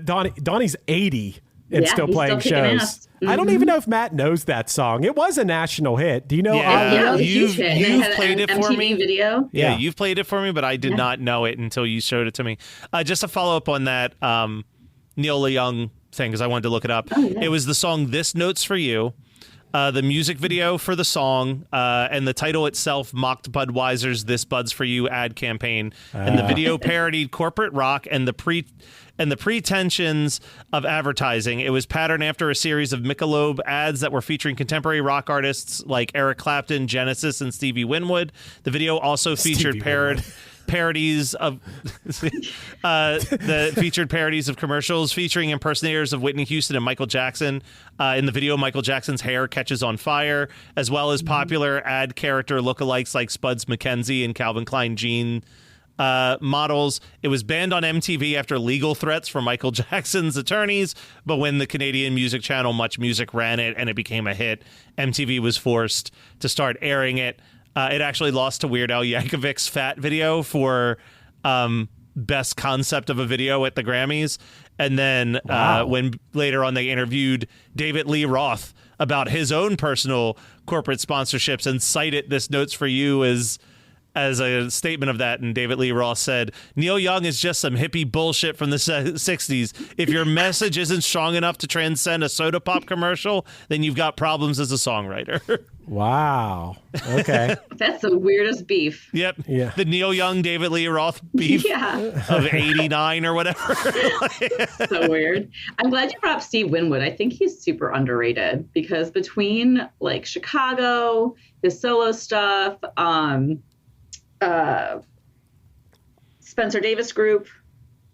Donnie's 80 and still he's playing still kicking shows. ass. I don't even know if Matt knows that song. It was a national hit. Do you know? Yeah, it was a huge hit. And it You've had an played it for MTV me. video. Yeah, you've played it for me, but I did not know it until you showed it to me. Just to follow up on that Neil Young thing, because I wanted to look it up. It was the song "This Note's for You." The music video for the song and the title itself mocked Budweiser's "This Bud's for You" ad campaign, and the video parodied corporate rock and the pretensions of advertising. It was patterned after a series of Michelob ads that were featuring contemporary rock artists like Eric Clapton, Genesis, and Stevie Winwood. The video also featured parodies of featured parodies of commercials featuring impersonators of Whitney Houston and Michael Jackson. In the video, Michael Jackson's hair catches on fire, as well as popular ad character lookalikes like Spuds MacKenzie and Calvin Klein jean models. It was banned on MTV after legal threats from Michael Jackson's attorneys, but when the Canadian music channel Much Music ran it and it became a hit, MTV was forced to start airing it. It actually lost to Weird Al Yankovic's Fat video for best concept of a video at the Grammys. And then when later on they interviewed David Lee Roth about his own personal corporate sponsorships and cited "This Note's for You" as a statement of that, and David Lee Roth said, "Neil Young is just some hippie bullshit from the 60s. If your message isn't strong enough to transcend a soda pop commercial, then you've got problems as a songwriter." Wow. Okay. That's the weirdest beef. Yep. Yeah. The Neil Young, David Lee Roth beef Yeah. of 89 or whatever. So weird. I'm glad you brought up Steve Winwood. I think he's super underrated because between like Chicago, his solo stuff, Spencer Davis Group,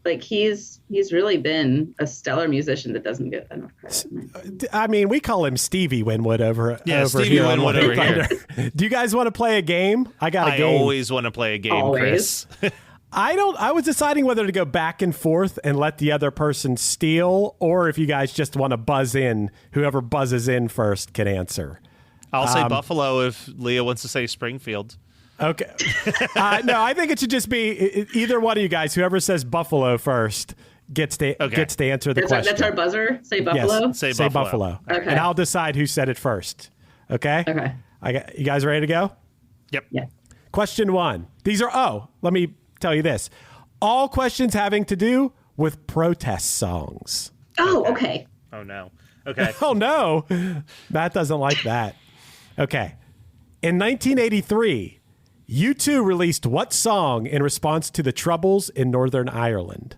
like he's really been a stellar musician that doesn't get enough credit. I mean, we call him Stevie Winwood over Stevie here on Winwood One over Hit Thunder. Do you guys want to play a game? I got a game. I always want to play a game, Always. Chris. I was deciding whether to go back and forth and let the other person steal, or if you guys just want to buzz in. Whoever buzzes in first can answer. I'll say Buffalo if Leah wants to say Springfield. Okay. No, I think it should just be either one of you guys. Whoever says Buffalo first gets to answer the question. That's our buzzer. Say Buffalo. Yes. Say Say Buffalo. Buffalo. Okay. And I'll decide who said it first. Okay? Okay. You guys ready to go? Yep. Yeah. Question 1. Let me tell you this. All questions having to do with protest songs. Oh, okay. Oh, no. Okay. Oh, no. Matt doesn't like that. Okay. In 1983, U2 released what song in response to the Troubles in Northern Ireland?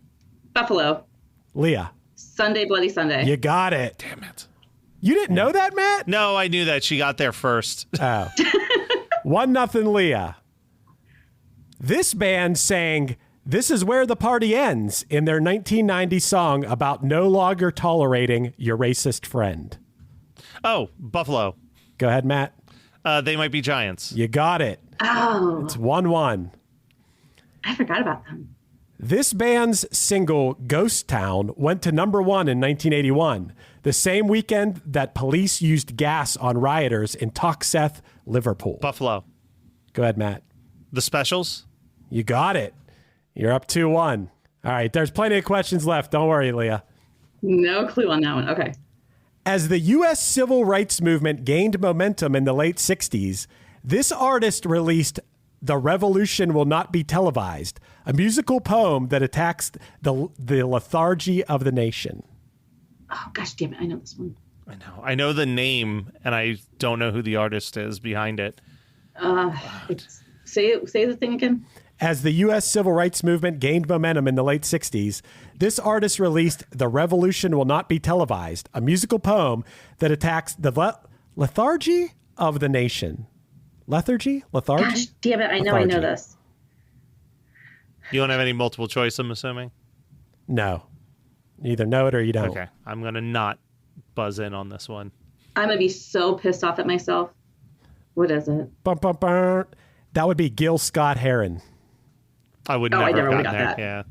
Buffalo. Leah. Sunday, Bloody Sunday. You got it. Damn it. You didn't know that, Matt? No, I knew that. She got there first. Oh. 1-0 Leah. This band sang "This Is Where the Party Ends" in their 1990 song about no longer tolerating your racist friend. Oh, Buffalo. Go ahead, Matt. They Might Be Giants. You got it. Oh, It's 1-1. I forgot about them. This band's single "Ghost Town" went to number 1 in 1981, the same weekend that police used gas on rioters in Toxteth, Liverpool. Buffalo. Go ahead, Matt. The Specials. You got it. You're up 2-1. All right, there's plenty of questions left. Don't worry, Leah. No clue on that one. Okay. As the U.S. civil rights movement gained momentum in the late 60s, this artist released "The Revolution Will Not Be Televised," a musical poem that attacks the lethargy of the nation. Oh, gosh damn it. I know this one. I know. I know the name, and I don't know who the artist is behind it. Say the thing again. As the U.S. civil rights movement gained momentum in the late 60s, this artist released "The Revolution Will Not Be Televised," a musical poem that attacks the lethargy of the nation. Lethargy? Lethargy? Gosh damn it. I know Lethargy. this. You don't have any multiple choice, I'm assuming? No. You either know it or you don't. Okay. I'm going to not buzz in on this one. I'm going to be so pissed off at myself. What is it? Bum, bum, bum. That would be Gil Scott Heron. I would Oh, I never never have would've gotten got there.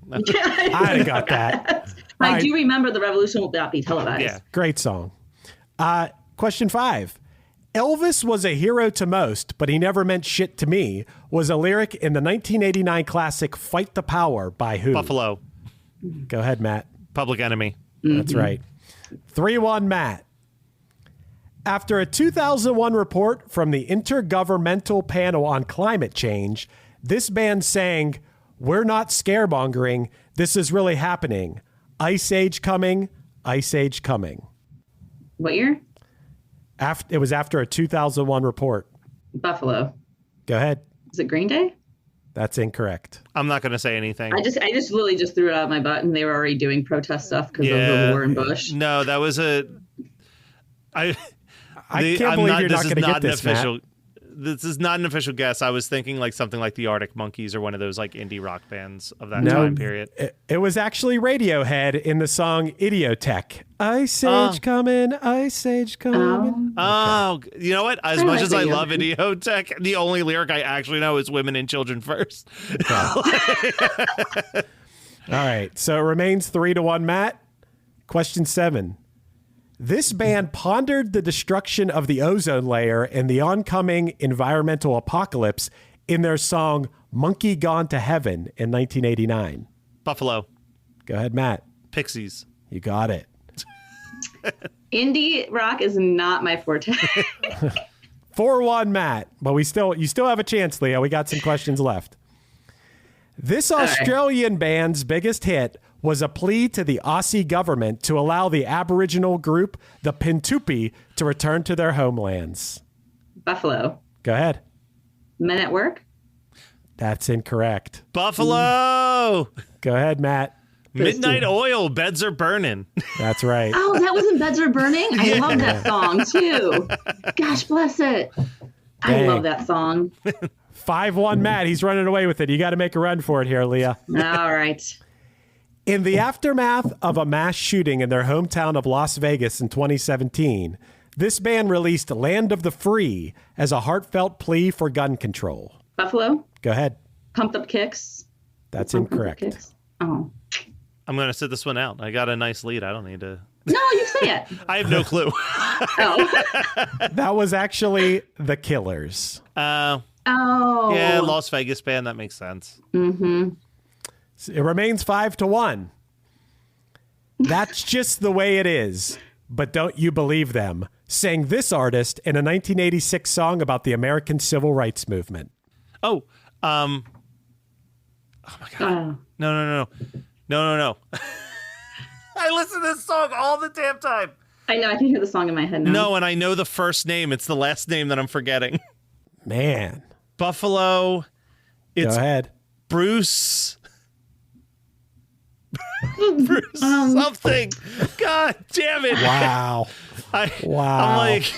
Yeah. I'd have got that. I Alright. do remember "The Revolution Will Not Be Televised." Yeah. Great song. Question 5. Elvis was a hero to most, but he never meant shit to me, was a lyric in the 1989 classic "Fight the Power" by who? Buffalo. Go ahead, Matt. Public Enemy. That's right. 3-1 Matt. After a 2001 report from the Intergovernmental Panel on Climate Change, this band sang, "We're not scaremongering. This is really happening. Ice age coming. Ice age coming." What year? It was after a 2001 report. Buffalo. Go ahead. Is it Green Day? That's incorrect. I'm not going to say anything. I just literally just threw it out of my butt, and they were already doing protest stuff because of the war in Bush. No, that was a. I can't believe you're not going to get this, official. Matt. This is not an official guess. I was thinking like something like the Arctic Monkeys or one of those like indie rock bands of that time period. It was actually Radiohead in the song "Idiotech." Ice age coming, ice age coming. Oh, you know what? As I much like as I Radiohead. love Idiotech, the only lyric I actually know is "Women and Children First." All right, so it remains 3-1, Matt. Question 7. This band pondered the destruction of the ozone layer and the oncoming environmental apocalypse in their song "Monkey Gone to Heaven" in 1989. Buffalo. Go ahead, Matt. Pixies. You got it. Indie rock is not my forte. 4-1, Matt. But you still have a chance, Leah. We got some questions left. This Australian band's biggest hit was a plea to the Aussie government to allow the Aboriginal group, the Pintupi, to return to their homelands. Buffalo. Go ahead. Men at Work. That's incorrect. Buffalo. Go ahead, Matt. Midnight Oil. Beds are burning. That's right. Oh, that was in Beds Are Burning? I love that song, too. Gosh, bless it. I Dang. love that song. 5-1, Matt. He's running away with it. You got to make a run for it here, Leah. All right. In the aftermath of a mass shooting in their hometown of Las Vegas in 2017, this band released Land of the Free as a heartfelt plea for gun control. Buffalo. Go ahead. Pumped Up Kicks. That's Pumped Up incorrect. Kicks. Oh. I'm going to sit this one out. I got a nice lead. I don't need to. No, you say it. I have no clue. Oh. That was actually The Killers. Oh. Yeah, Las Vegas band. That makes sense. Mm-hmm. It remains 5-1. That's just the way it is. But don't you believe them? Sang this artist in a 1986 song about the American Civil Rights Movement. Oh my God. No. I listen to this song all the damn time. I know. I can hear the song in my head now. No, and I know the first name. It's the last name that I'm forgetting. Man. Buffalo. It's Go ahead. Bruce. Bruce something. God damn it. Wow. I'm like,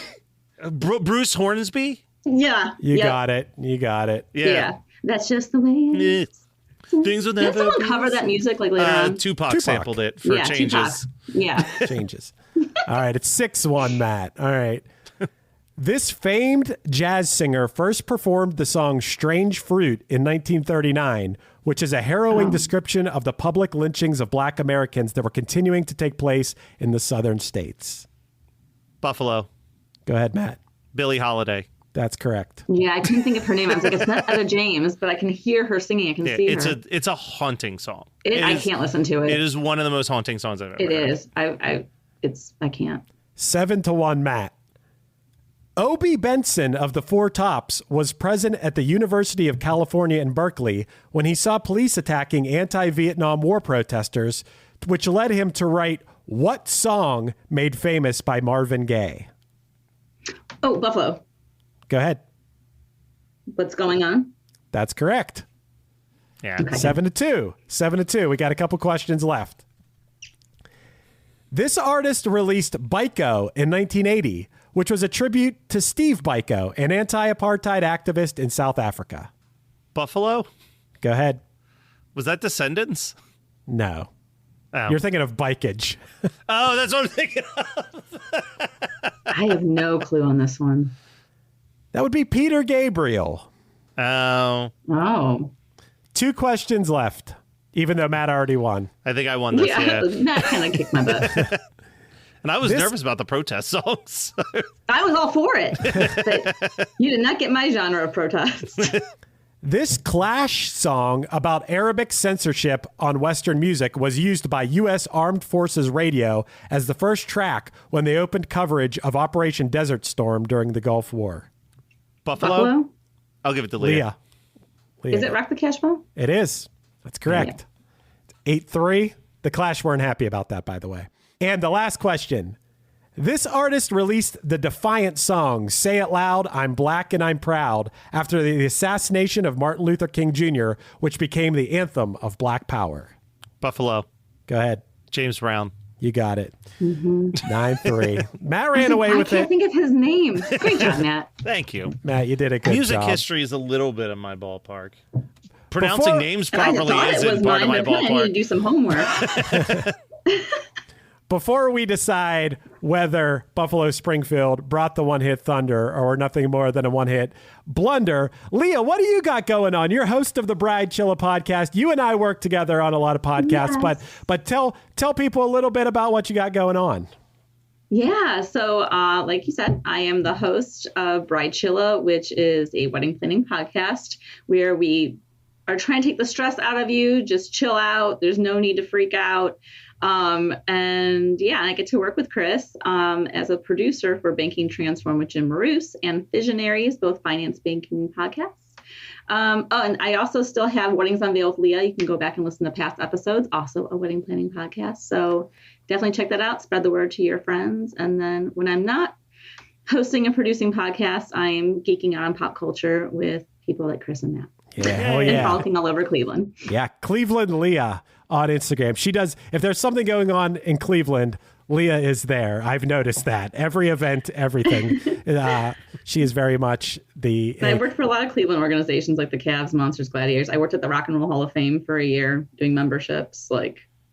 Bruce Hornsby? Yeah. You got it. You got it. Yeah. That's just the way it is. Things will Did never someone cover that music like later on? Tupac sampled it for Changes. Tupac. Yeah. Changes. All right. It's 6-1, Matt. All right. This famed jazz singer first performed the song Strange Fruit in 1939, which is a harrowing description of the public lynchings of Black Americans that were continuing to take place in the southern states. Buffalo. Go ahead, Matt. Billie Holiday. That's correct. Yeah, I couldn't think of her name. I was like, it's not Etta James, but I can hear her singing. I can see her. It's a haunting song. I can't listen to it. It is one of the most haunting songs I've ever heard. It is. I can't. 7-1, Matt. Obie Benson of the Four Tops was present at the University of California in Berkeley when he saw police attacking anti-Vietnam War protesters, which led him to write what song made famous by Marvin Gaye? Oh, Buffalo. Go ahead. What's going on? That's correct. Yeah. Okay. 7-2. 7-2. We got a couple questions left. This artist released Biko in 1980, which was a tribute to Steve Biko, an anti-apartheid activist in South Africa. Buffalo? Go ahead. Was that Descendants? No. Oh. You're thinking of Bikage. Oh, that's what I'm thinking of. I have no clue on this one. That would be Peter Gabriel. Oh. Oh. 2 questions left, even though Matt already won. I think I won this, yeah. Matt kind of kicked my butt. And I was nervous about the protest songs. I was all for it. But you did not get my genre of protest. This Clash song about Arabic censorship on Western music was used by U.S. Armed Forces Radio as the first track when they opened coverage of Operation Desert Storm during the Gulf War. Buffalo? I'll give it to Leah. Leah. Is it Rock the Cash Ball? It is. That's correct. Yeah. 8-3. The Clash weren't happy about that, by the way. And the last question. This artist released the defiant song, Say It Loud, I'm Black and I'm Proud, after the assassination of Martin Luther King Jr., which became the anthem of Black Power. Buffalo. Go ahead. James Brown. You got it. 9-3. Matt ran away with I can't it. think of his name. Great job, Matt. Thank you. Matt, you did a good Music job. history is a little bit of my ballpark. Pronouncing names And I properly thought it was isn't part of mine, my but apparently I need to ballpark. do some homework. Before we decide whether Buffalo Springfield brought the one-hit thunder or nothing more than a one-hit blunder, Leah, what do you got going on? You're host of the Bridechilla podcast. You and I work together on a lot of podcasts, but tell people a little bit about what you got going on. Yeah, so like you said, I am the host of Bridechilla, which is a wedding planning podcast where we are trying to take the stress out of you, just chill out. There's no need to freak out. And yeah, I get to work with Chris as a producer for Banking Transform with Jim Maroose and Visionaries, both finance banking podcasts. And I also still have Weddings Unveiled with Leah. You can go back and listen to past episodes, also a wedding planning podcast. So definitely check that out. Spread the word to your friends. And then when I'm not hosting and producing podcasts. I'm geeking out on pop culture with people like Chris and Matt. Yeah, hell And yeah. frolicking all over Cleveland. Yeah, Cleveland Leah on Instagram. She does, if there's something going on in Cleveland, Leah is there. I've noticed that. Every event, everything. She is very much the... I worked for a lot of Cleveland organizations like the Cavs, Monsters, Gladiators. I worked at the Rock and Roll Hall of Fame for a year doing memberships.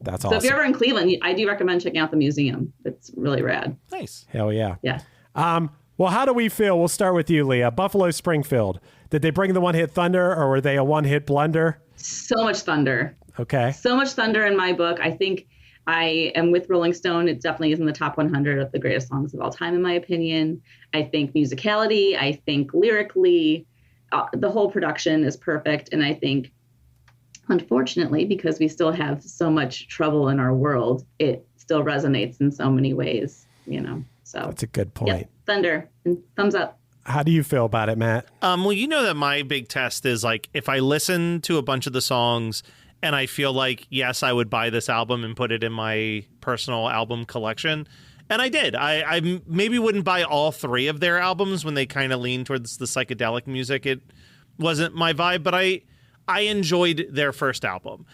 That's So awesome. if you're ever in Cleveland, I do recommend checking out the museum. It's really rad. Nice. Hell yeah. Yeah. Well, how do we feel? We'll start with you, Leah. Buffalo Springfield. Did they bring the one-hit thunder, or were they a one-hit blunder? So much thunder. Okay. So much thunder in my book. I think I am with Rolling Stone. It definitely is in the top 100 of the greatest songs of all time, in my opinion. I think musicality, I think lyrically, the whole production is perfect. And I think, unfortunately, because we still have so much trouble in our world, it still resonates in so many ways, So That's a good point. yeah, thunder and thumbs up. How do you feel about it, Matt? Well, you know that my big test is if I listen to a bunch of the songs and I feel like, yes, I would buy this album and put it in my personal album collection. And I did. I maybe wouldn't buy all 3 of their albums when they kind of lean towards the psychedelic music. It wasn't my vibe, but I enjoyed their first album.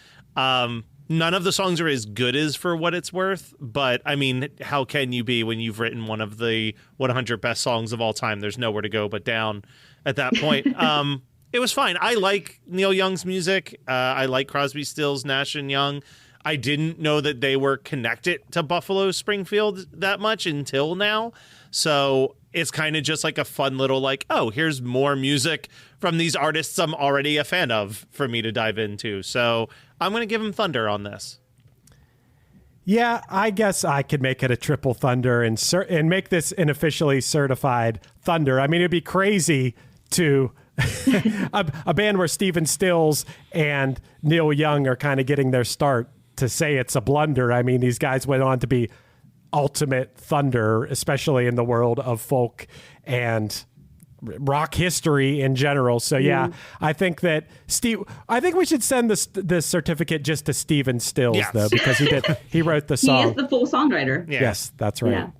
None of the songs are as good as For What It's Worth, but I mean, how can you be when you've written one of the 100 best songs of all time? There's nowhere to go but down at that point. It was fine. I like Neil Young's music. I like Crosby, Stills, Nash and Young. I didn't know that they were connected to Buffalo Springfield that much until now. So it's kind of just like a fun little oh, here's more music from these artists I'm already a fan of for me to dive into. So I'm going to give him thunder on this. Yeah, I guess I could make it a triple thunder and make this an officially certified thunder. I mean, it'd be crazy to a band where Stephen Stills and Neil Young are kind of getting their start to say it's a blunder. I mean, these guys went on to be ultimate thunder, especially in the world of folk and rock history in general. So yeah, I think that I think we should send this certificate just to Stephen Stills, though, because he wrote the song. He is the full songwriter. Yeah. Yes, that's right. Yeah.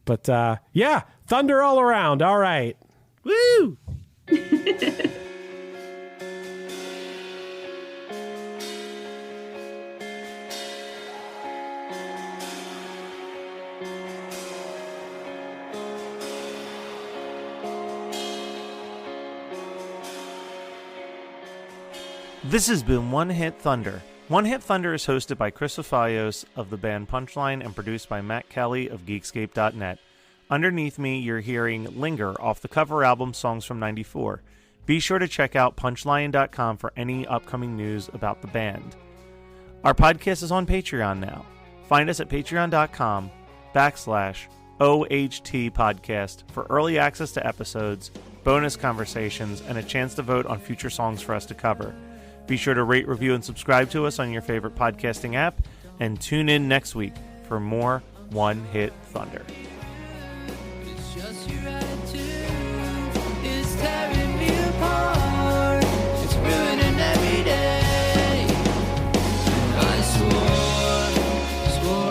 But yeah, thunder all around. All right. Woo! This has been One Hit Thunder. One Hit Thunder is hosted by Chris Afaios of the band Punchline and produced by Matt Kelly of Geekscape.net. Underneath me, you're hearing Linger off the cover album Songs from '94. Be sure to check out punchline.com for any upcoming news about the band. Our podcast is on Patreon now. Find us at patreon.com/OHT podcast for early access to episodes, bonus conversations, and a chance to vote on future songs for us to cover. Be sure to rate, review, and subscribe to us on your favorite podcasting app, and tune in next week for more One Hit Thunder. It's just your attitude is tearing me apart. It's ruining every day. I swore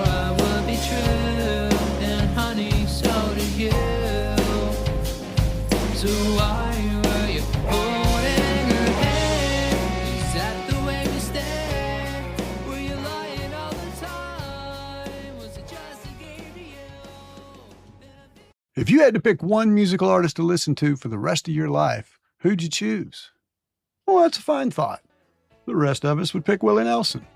I would be true, and honey, so did you. So why were you holding her hand? Is that the way we stand? Were you lying all the time? Was it just a game to you? If you had to pick one musical artist to listen to for the rest of your life, who'd you choose? Well, that's a fine thought. The rest of us would pick Willie Nelson.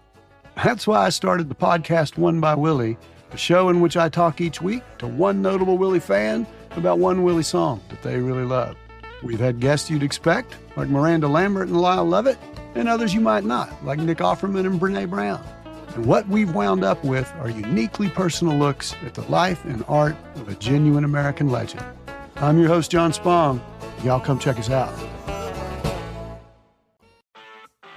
That's why I started the podcast One by Willie, a show in which I talk each week to one notable Willie fan about one Willie song that they really love. We've had guests you'd expect, like Miranda Lambert and Lyle Lovett, and others you might not, like Nick Offerman and Brene Brown. And what we've wound up with are uniquely personal looks at the life and art of a genuine American legend. I'm your host, John Spong. Y'all come check us out.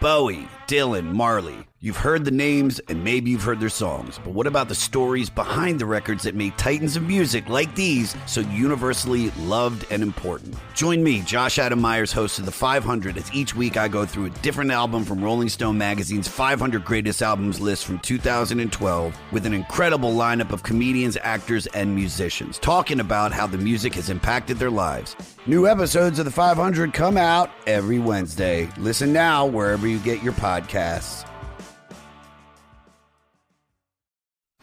Bowie, Dylan, Marley. You've heard the names and maybe you've heard their songs, but what about the stories behind the records that made titans of music like these so universally loved and important? Join me, Josh Adam Myers, host of The 500, as each week I go through a different album from Rolling Stone magazine's 500 Greatest Albums list from 2012 with an incredible lineup of comedians, actors, and musicians talking about how the music has impacted their lives. New episodes of The 500 come out every Wednesday. Listen now wherever you get your podcasts.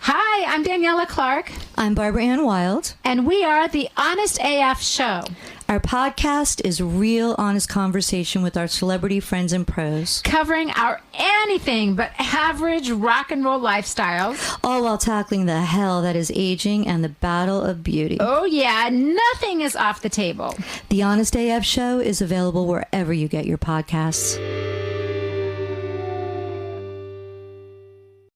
Hi, I'm Daniela Clark. I'm Barbara Ann Wild. And we are the Honest AF Show. Our podcast is real, honest conversation with our celebrity friends and pros. Covering our anything but average rock and roll lifestyles. All while tackling the hell that is aging and the battle of beauty. Oh yeah, nothing is off the table. The Honest AF Show is available wherever you get your podcasts.